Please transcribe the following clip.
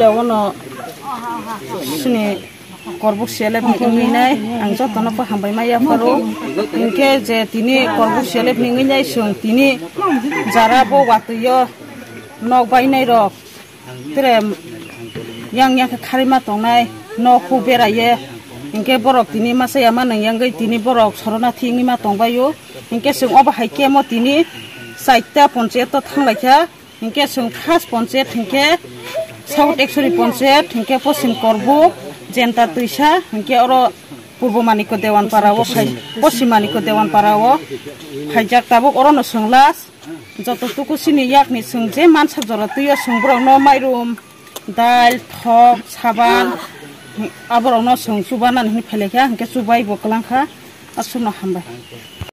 lewono sini korbuk seleb ningi nai ang jotono pa hambai maya paro inke je tini korbuk seleb ningi nai sung tini jara bo watuyo nok bai nai rok tere yang kharima tongnai nok hu beraye inke borok tini masa yama nang yang gai tini borok sorona thingi ma tongbayo inke sung oba haike mo tini saita ponchayat to thanglaicha inke sung khas ponchayat inke South Exori ponchayat inke posim korbuk jenta tuisa inke oro purbo maniko dewan parawo posim maniko dewan parawo haijak tabuk oro no sunglas joto tuku sini yakni sung je mansa jora tuya sungbrok no mairum dal thok saban aborok no sung subanan hi phelekha inke subai bo klangkha asuno hambai